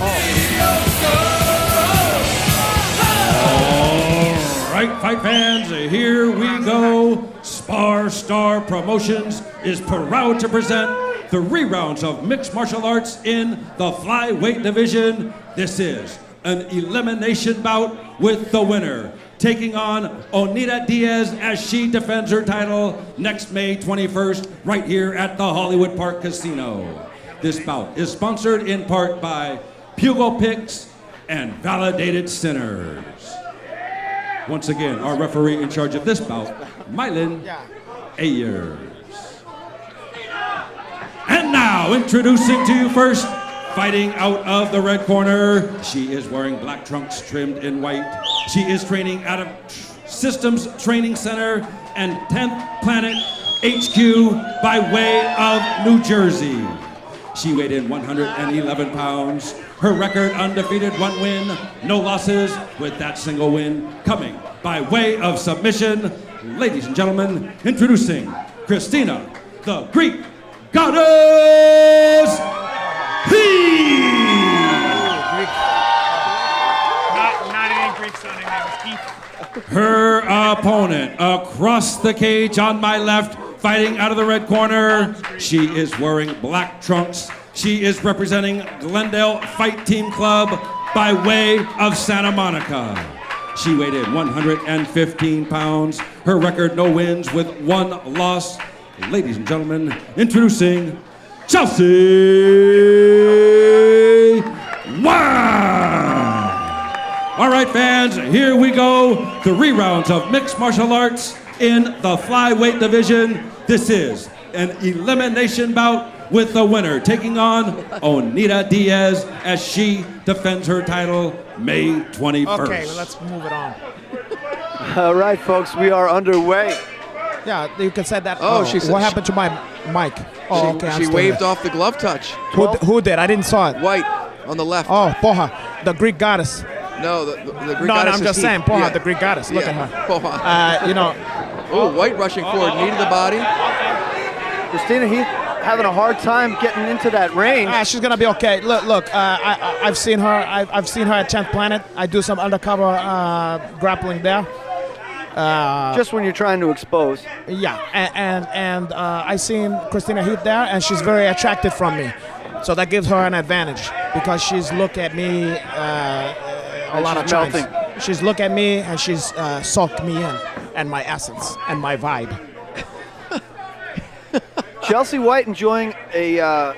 All right, fight fans, here we go. Spar Star Promotions is proud to present 3 rounds of mixed martial arts in the flyweight division. This is an elimination bout with the winner taking on Onita Diaz as she defends her title next May 21st right here at the Hollywood Park Casino. This bout is sponsored in part by Pugo Picks and Validated Sinners. Once again, our referee in charge of this bout, Mylin Ayers. And now, introducing to you first, fighting out of the red corner, she is wearing black trunks trimmed in white. She is training out of Systems Training Center and 10th Planet HQ by way of New Jersey. She weighed in 111 pounds. Her record undefeated, 1 win, no losses, with that single win coming by way of submission. Ladies and gentlemen, introducing Christina, the Greek Goddess Heath! Not any Greek sounding name, Heath. Her opponent across the cage on my left, fighting out of the red corner. She is wearing black trunks. She is representing Glendale Fight Team Club by way of Santa Monica. She weighed in 115 pounds. Her record, no wins with 1 loss. Ladies and gentlemen, introducing Chelsey White. All right, fans, here we go. 3 rounds of mixed martial arts in the flyweight division. This is an elimination bout with the winner taking on Onita Diaz as she defends her title May 21st. Okay, well, let's move it on. All right, folks, we are underway. Yeah, you can say that. Oh, she said what happened to my mic? Oh, okay. She waved off the glove touch. Who did? I didn't saw it. White on the left. Oh, Poha, the Greek goddess. No, the Greek No, goddess I'm just is saying, Heath. Poha, the Greek goddess. Look at her. Poha. You know. Oh, White rushing forward, knee to the body. Christina Heath having a hard time getting into that range. She's gonna be okay. Look. I've seen her. I've seen her at 10th Planet. I do some undercover grappling there. Just when you're trying to expose. Yeah, and I seen Christina Heath there, and she's very attracted from me, so that gives her an advantage because she's looked at me a lot of times. Melting. She's looked at me and she's soaked me in, and my essence and my vibe. Chelsey White enjoying a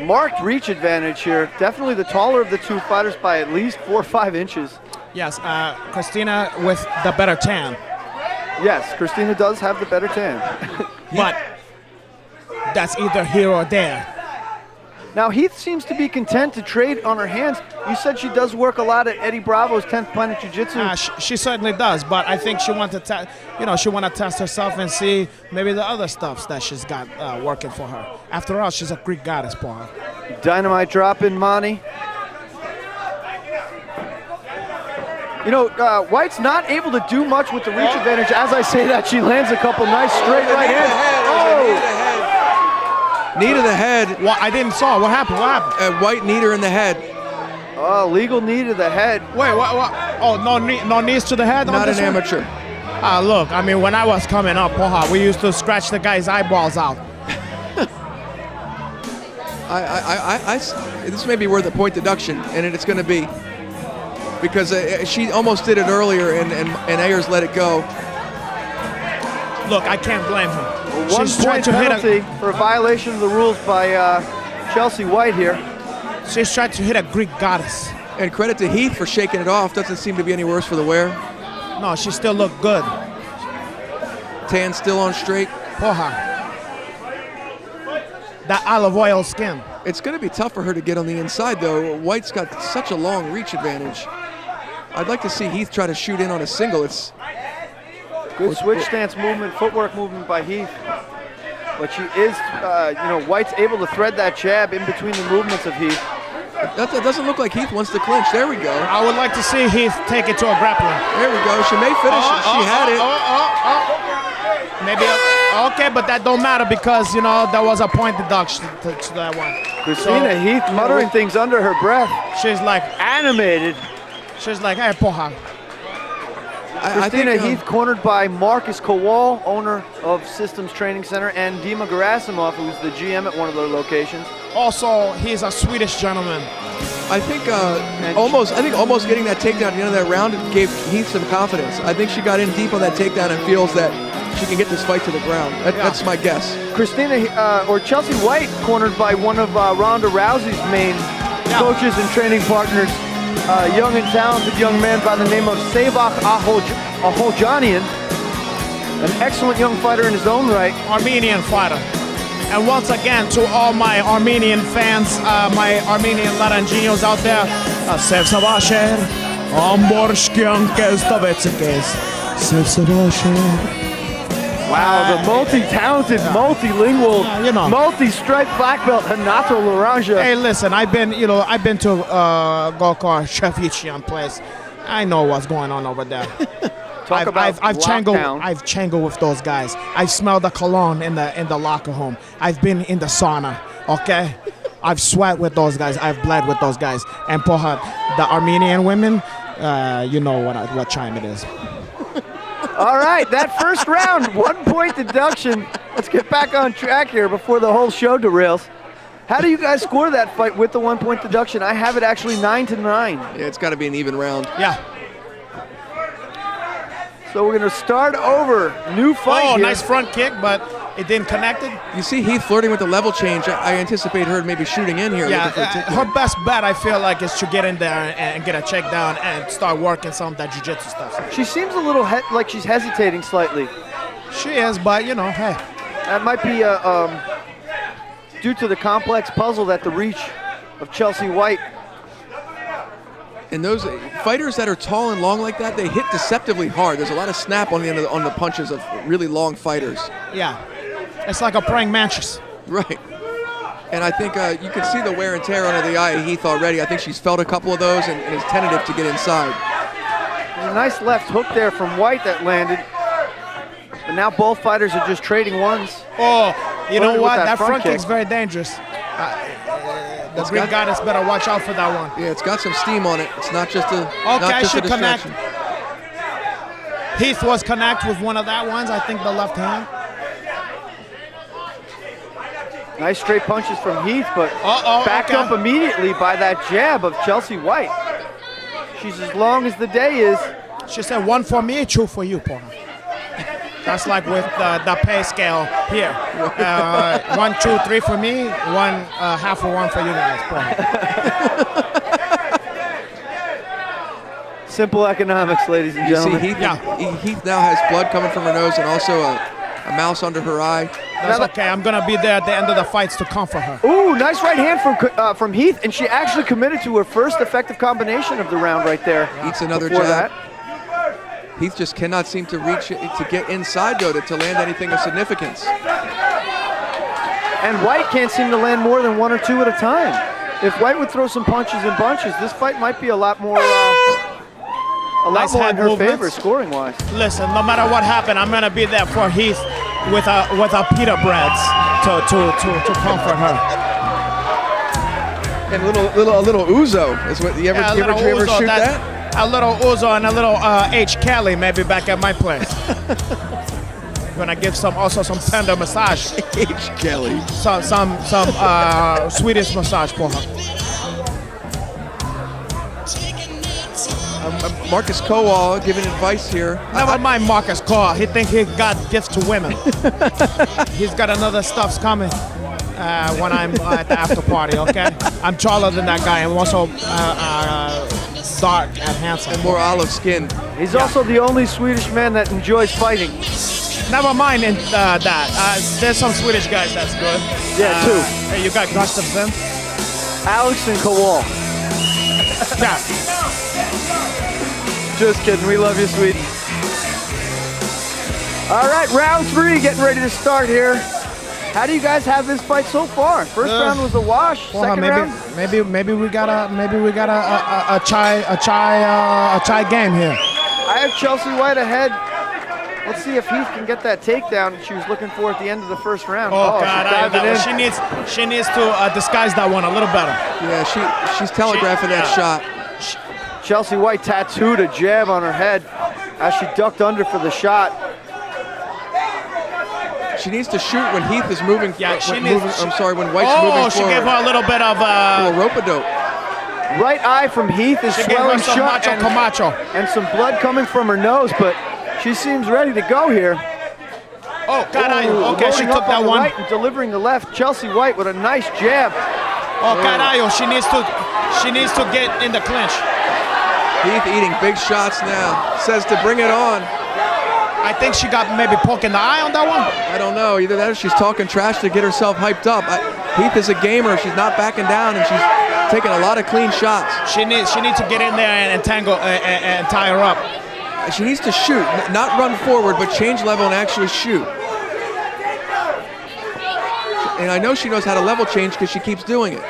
marked reach advantage here. Definitely the taller of the 2 fighters by at least 4 or 5 inches. Yes, Christina with the better tan. Yes, Christina does have the better tan. But that's either here or there. Now, Heath seems to be content to trade on her hands. You said she does work a lot at Eddie Bravo's 10th Planet Jiu-Jitsu. She certainly does, but I think she wants to, she want to test herself and see maybe the other stuffs that she's got working for her. After all, she's a Greek goddess, Paul. Dynamite drop in Monty. You know, White's not able to do much with the reach advantage. As I say that, she lands a couple nice straight right hands. Knee to the head. Well, I didn't saw. What happened? White kneed her in the head. Oh, legal knee to the head. Wait, what? Oh, no knees to the head? Not an amateur. Look, I mean, when I was coming up, Poha, we used to scratch the guy's eyeballs out. This may be worth a point deduction, and it's going to be. Because she almost did it earlier, and Ayers let it go. Look, I can't blame her. She's trying to hit for a violation of the rules by Chelsey White here. She's trying to hit a Greek goddess. And credit to Heath for shaking it off. Doesn't seem to be any worse for the wear. No, she still looked good. Tan still on straight. Poha. That olive oil skin. It's going to be tough for her to get on the inside, though. White's got such a long reach advantage. I'd like to see Heath try to shoot in on a single. It's good switch stance movement, footwork movement by Heath. But she is, White's able to thread that jab in between the movements of Heath. That doesn't look like Heath wants to clinch. There we go. I would like to see Heath take it to a grappling. There we go. She may finish it. She had it. Maybe. Okay, but that don't matter because, you know, there was a point deduction to that one. Christina Heath muttering things under her breath. She's like, Animated. she's like, hey, porra. Christina Heath cornered by Marcus Kowal, owner of Systems Training Center, and Dima Gerasimov, who's the GM at one of their locations. Also, he's a Swedish gentleman. I think almost getting that takedown at the end of that round gave Heath some confidence. I think she got in deep on that takedown and feels that she can get this fight to the ground. That's my guess. Christina or Chelsey White cornered by one of Ronda Rousey's main coaches and training partners, young and talented young man by the name of Savak Ahojanian, an excellent young fighter in his own right. Armenian fighter. And once again, to all my Armenian fans, my Armenian Laranjinos out there, Sev Savasher, Wow, the multi-talented, multilingual, multi-striped black belt, Hanato Laranja. Hey, listen, I've been to Gokar Shevichian place. I know what's going on over there. I've changled with those guys. I've smelled the cologne in the locker room. I've been in the sauna. Okay, I've sweat with those guys. I've bled with those guys. And porra, the Armenian women, you know what time it is. All right, that first round, 1 point deduction. Let's get back on track here before the whole show derails. How do you guys score that fight with the 1 point deduction? I have it actually 9-9. Yeah, it's got to be an even round. Yeah. So we're going to start over. New fight here. Nice front kick, but it didn't connect it. You see Heath flirting with the level change. I anticipate her maybe shooting in here. Yeah, her best bet, I feel like, is to get in there and get a check down and start working some of that jiu-jitsu stuff. She seems a little like she's hesitating slightly. She is, but, you know, hey. That might be due to the complex puzzle that the reach of Chelsey White. And those fighters that are tall and long like that, they hit deceptively hard. There's a lot of snap on the end on the punches of really long fighters. Yeah, it's like a praying mantis. Right. And I think you can see the wear and tear under the eye of Heath already. I think she's felt a couple of those and is tentative to get inside. A nice left hook there from White that landed. But now both fighters are just trading ones. Oh, you know what? That front kick's very dangerous. The Greek goddess better watch out for that one. Yeah, it's got some steam on it. It's not just a I should connect. Heath was connect with one of that ones, I think the left hand. Nice straight punches from Heath, but backed up immediately by that jab of Chelsey White. She's as long as the day is. She said, 1 for me, 2 for you, porra. That's like with the pay scale here. 1, 2, 3 for me, half for 1 for you guys. Simple economics, ladies and gentlemen. You see Heath now has blood coming from her nose and also a mouse under her eye. That's okay. I'm going to be there at the end of the fights to comfort her. Ooh, nice right hand from Heath, and she actually committed to her first effective combination of the round right there. Eats another jab. Heath just cannot seem to reach it, to get inside, though, to land anything of significance. And White can't seem to land more than 1 or 2 at a time. If White would throw some punches and bunches, this fight might be a lot more in her favor, scoring-wise. Listen, no matter what happened, I'm going to be there for Heath with a pita breads to comfort her. And a little Uzo is what you ever shoot that? A little Uzo and a little H. Kelly maybe back at my place. Gonna give some tender massage. H. Kelly. Some Swedish massage for her. Marcus Kowal giving advice here. Never mind Marcus Kowal. He think he got gifts to women. He's got another stuff's coming when I'm at the after party. Okay, I'm taller than that guy and also dark and handsome. And more olive skin. He's also the only Swedish man that enjoys fighting. Never mind that. There's some Swedish guys that's good. Yeah, too. Hey, you got Gustafsson? Alex and Kowal. Yeah. Just kidding. We love you, Sweden. All right, round 3 getting ready to start here. How do you guys have this fight so far? First round was a wash. Second round, maybe we got a chai game here. I have Chelsey White ahead Let's see if Heath can get that takedown she was looking for at the end of the first round. Oh God, she needs to disguise that one a little better. Yeah, she's telegraphing that shot. Chelsey White tattooed a jab on her head as she ducked under for the shot. She needs to shoot when Heath is moving. Yeah, when White's moving forward. She gave her a little bit of a rope-a-dope. Right eye from Heath is swelling shut and some blood coming from her nose, but she seems ready to go here. Oh, God, okay, she took that one. Right and delivering the left. Chelsey White with a nice jab. Oh, carajo, she needs to get in the clinch. Heath eating big shots now. Says to bring it on. I think she got maybe poking the eye on that one. I don't know. Either that or she's talking trash to get herself hyped up. Heath is a gamer. She's not backing down, and she's taking a lot of clean shots. She needs to get in there and tangle and tie her up. She needs to shoot, not run forward, but change level and actually shoot. And I know she knows how to level change because she keeps doing it.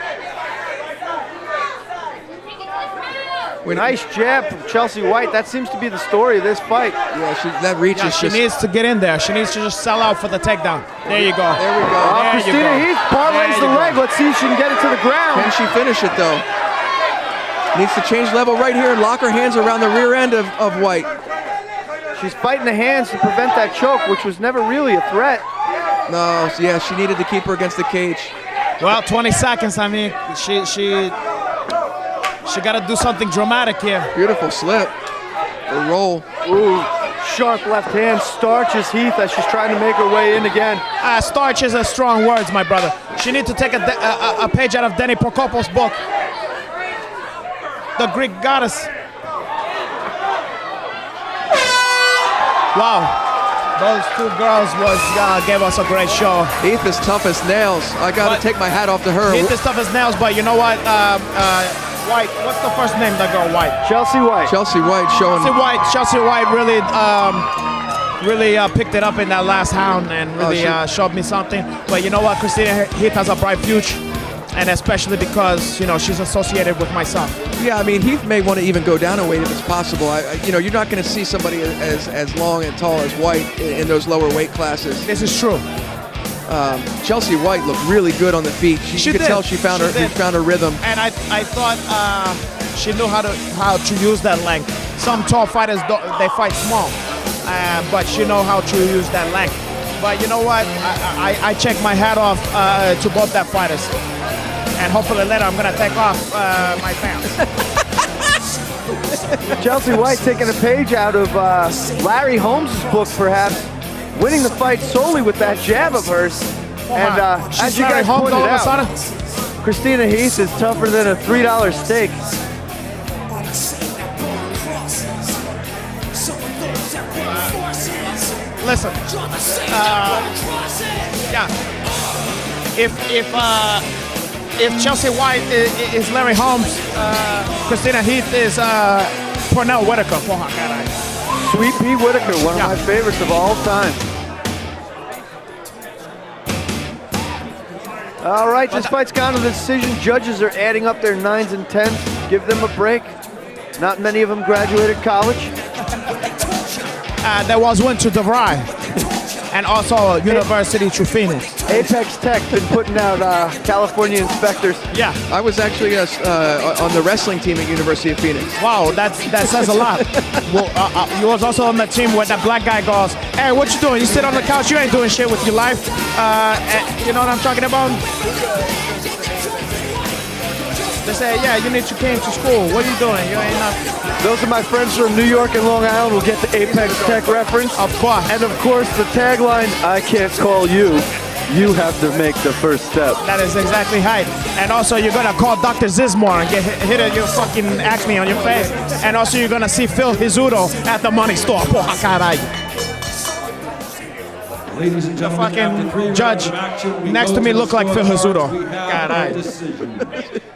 Nice jab from Chelsey White. That seems to be the story of this fight. Yeah, that reaches. She needs to get in there. She needs to just sell out for the takedown. There you go. There we go. Christina Heath parlays the leg. Let's see if she can get it to the ground. Can she finish it though? Needs to change level right here and lock her hands around the rear end of White. She's fighting the hands to prevent that choke, which was never really a threat. No, yeah, she needed to keep her against the cage. Well, 20 seconds. I mean, she got to do something dramatic here. Beautiful slip. A roll. Ooh, sharp left hand starches Heath as she's trying to make her way in again. Starch is a strong words, my brother. She needs to take a page out of Denny Prokopov's book, The Greek Goddess. Wow. Those two girls gave us a great show. Heath is tough as nails. I got to take my hat off to her. Heath is tough as nails, but you know what? White. What's the first name? That girl, White. Chelsey White. Chelsey White showing. Chelsey White really picked it up in that last round and really showed me something. But you know what? Christina Heath has a bright future, and especially because she's associated with myself. Yeah, I mean Heath may want to even go down a weight if it's possible. You're not going to see somebody as long and tall as White in those lower weight classes. This is true. Chelsey White looked really good on the feet. You could tell she found her rhythm. And I thought she knew how to use that length. Some tall fighters they fight small, but she know how to use that length. But you know what? I check my hat off to both that fighters, and hopefully later I'm gonna take off my pants. Chelsey White taking a page out of Larry Holmes' book, perhaps. Winning the fight solely with that jab of hers. And as you guys pointed out, Christina Heath is tougher than a $3 steak. Listen, yeah. If Chelsey White is Larry Holmes, Christina Heath is Pernell Whitaker. Sweet Pea Whitaker, one of my favorites of all time. All right, this fight's gone to the decision. Judges are adding up their 9s and 10s. Give them a break. Not many of them graduated college. There was one to DeVry, and also University to Phoenix. Apex Tech been putting out California inspectors. Yeah. I was actually on the wrestling team at University of Phoenix. Wow, that says a lot. Well, you was also on the team where that black guy goes, "Hey, what you doing? You sit on the couch, you ain't doing shit with your life." You know what I'm talking about? They say, "Yeah, you need to came to school. What are you doing? You ain't nothing." Those are my friends from New York and Long Island. We'll get the Apex Tech reference. Of course. And of course, the tagline, "I can't call you. You have to make the first step." That is exactly right. And also, you're gonna call Dr. Zizmore and get hit at your fucking acne on your face. And also, you're gonna see Phil Hizzuto at the money store. Porra, caralho. Ladies and gentlemen, fucking after 3 judge rounds of action, next to me look like Phil Hizzuto. God,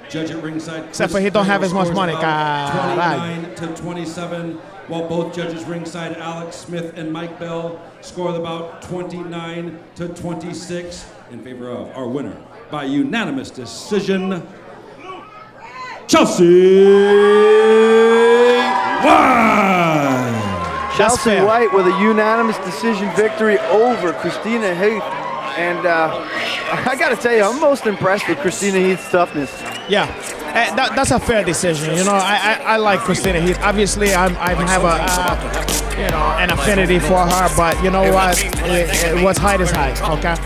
Judge at ringside. Except for he don't have as much money. 29 to 27. While both judges ringside, Alex Smith and Mike Bell, score about 29 to 26 in favor of our winner by unanimous decision, Chelsey White. Chelsey White with a unanimous decision victory over Christina Heath. And I got to tell you, I'm most impressed with Christina Heath's toughness. Yeah, that's a fair decision. You know, I like Christina Heath. Obviously, I have an affinity for her, but you know what? What's height is height. Okay.